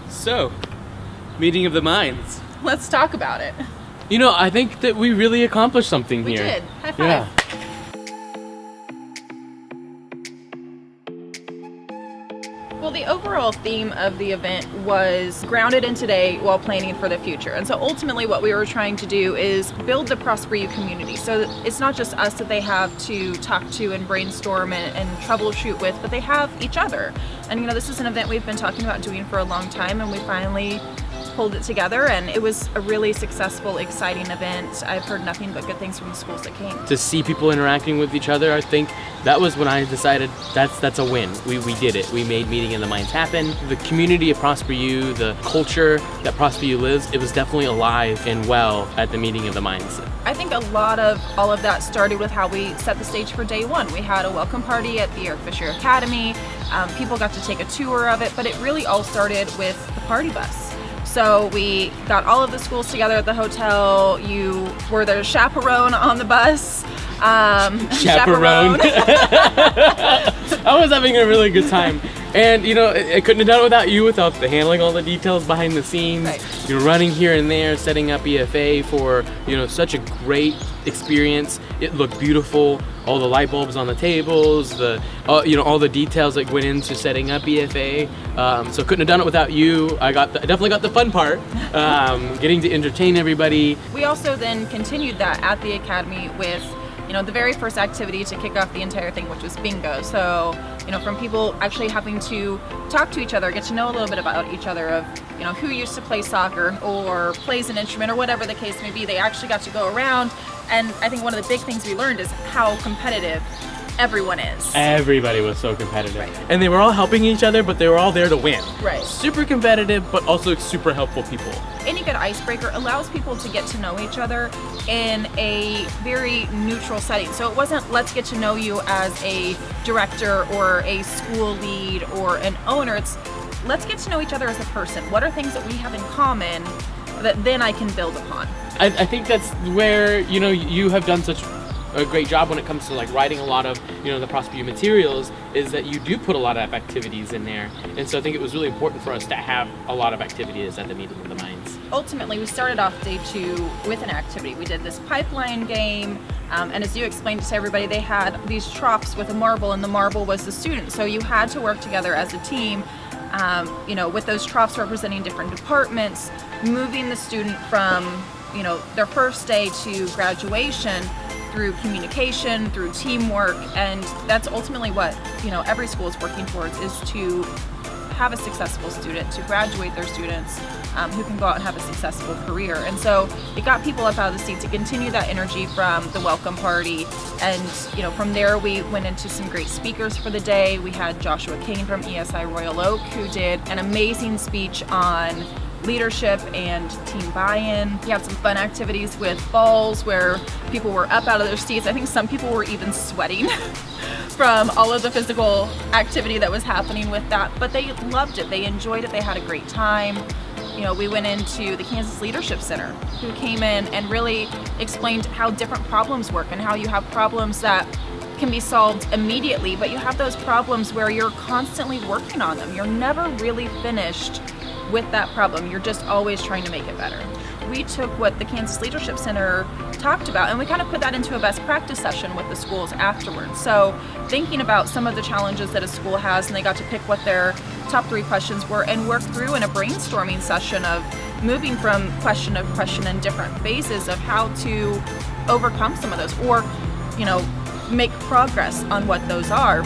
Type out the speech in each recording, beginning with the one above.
So, meeting of the minds. Let's talk about it. You know, I think that we really accomplished something We here. did. High five. Yeah. Well, the overall theme of the event was grounded in today while planning for the future. And so ultimately what we were trying to do is build the Prosper You community. So it's not just us that they have to talk to and brainstorm and troubleshoot with, but they have each other. And you know, this is an event we've been talking about doing for a long time, and we finally pulled it together, and it was a really successful, exciting event. I've heard nothing but good things from the schools that came. To see people interacting with each other, I think that was when I decided that's a win. We did it. We made Meeting of the Minds happen. The community of Prosper You, the culture that Prosper You lives, it was definitely alive and well at the Meeting of the Minds. I think a lot of all of that started with how we set the stage for day one. We had a welcome party at the Eric Fisher Academy. People got to take a tour of it, but it really all started with the party bus. So we got all of the schools together at the hotel. You were the chaperone on the bus. Chaperone. I was having a really good time. And you know, I couldn't have done it without you, without the handling all the details behind the scenes. Right. You're running here and there, setting up EFA for, you know, such a great experience. It looked beautiful. All the light bulbs on the tables, you know, all the details that went into setting up EFA. So couldn't have done it without you. I definitely got the fun part, getting to entertain everybody. We also then continued that at the academy with, you know, the very first activity to kick off the entire thing, which was bingo. So, you know, from people actually having to talk to each other, get to know a little bit about each other, of, you know, who used to play soccer or plays an instrument or whatever the case may be. They actually got to go around, and I think one of the big things we learned is how competitive everyone is. Everybody was so competitive. Right. And they were all helping each other, but they were all there to win. Right. Super competitive, but also super helpful people. Any good icebreaker allows people to get to know each other in a very neutral setting. So it wasn't, let's get to know you as a director or a school lead or an owner. It's, let's get to know each other as a person. What are things that we have in common that then I can build upon? I think that's where, you know, you have done such a great job when it comes to like writing a lot of, you know, the Prosper You materials, is that you do put a lot of activities in there. And so I think it was really important for us to have a lot of activities at the Meeting of the Minds. Ultimately, we started off day two with an activity. We did this pipeline game, and as you explained to everybody, they had these troughs with a marble, and the marble was the student. So you had to work together as a team, you know, with those troughs representing different departments, moving the student from, you know, their first day to graduation through communication, through teamwork, and that's ultimately what, you know, every school is working towards, is to have a successful student, to graduate their students who can go out and have a successful career. And so it got people up out of the seat to continue that energy from the welcome party. And, you know, from there we went into some great speakers for the day. We had Joshua Kane from ESI Royal Oak, who did an amazing speech on leadership and team buy-in. We had some fun activities with balls where people were up out of their seats. I think some people were even sweating from all of the physical activity that was happening with that, but they loved it. They enjoyed it. They had a great time. You know, we went into the Kansas Leadership Center, who came in and really explained how different problems work and how you have problems that can be solved immediately, but you have those problems where you're constantly working on them. You're never really finished with that problem. You're just always trying to make it better. We took what the Kansas Leadership Center talked about, and we kind of put that into a best practice session with the schools afterwards. So thinking about some of the challenges that a school has, and they got to pick what their top 3 questions were and work through in a brainstorming session of moving from question to question in different phases of how to overcome some of those, or, you know, make progress on what those are.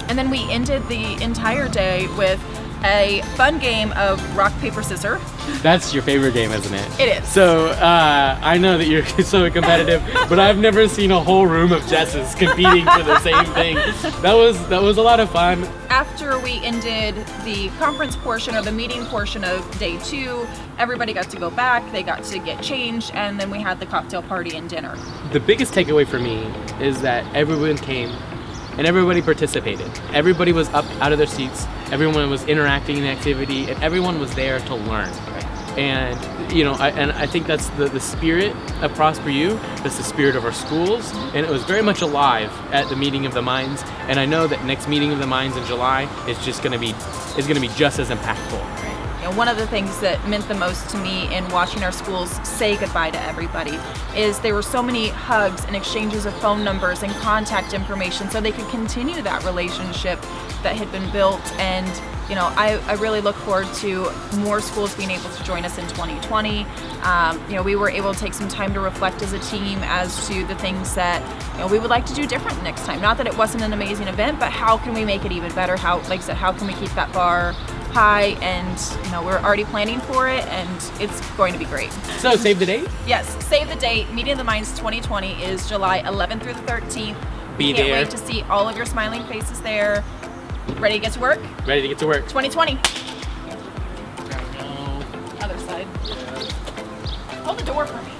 And then we ended the entire day with a fun game of rock, paper, scissors. That's your favorite game, isn't it? It is. So I know that you're so competitive, but I've never seen a whole room of Jesses competing for the same thing. That was a lot of fun. After we ended the conference portion or the meeting portion of day 2, everybody got to go back, they got to get changed, and then we had the cocktail party and dinner. The biggest takeaway for me is that everyone came and everybody participated. Everybody was up out of their seats, everyone was interacting in the activity, and everyone was there to learn. And you know, I think that's the spirit of Prosper You. That's the spirit of our schools, and it was very much alive at the Meeting of the Minds. And I know that next Meeting of the Minds in July is going to be just as impactful. one of the things that meant the most to me in watching our schools say goodbye to everybody is there were so many hugs and exchanges of phone numbers and contact information so they could continue that relationship that had been built. And I really look forward to more schools being able to join us in 2020. We were able to take some time to reflect as a team as to the things that we would like to do different next time. Not that it wasn't an amazing event, but how can we make it even better? Like I said, how can we keep that bar high? And we're already planning for it, and it's going to be great. So save the date? Yes, save the date. Meeting of the Minds 2020 is July 11th through the 13th. Be Can't there. wait to see all of your smiling faces there. Ready to get to work? Ready to get to work. 2020. No. Other side. Hold the door for me.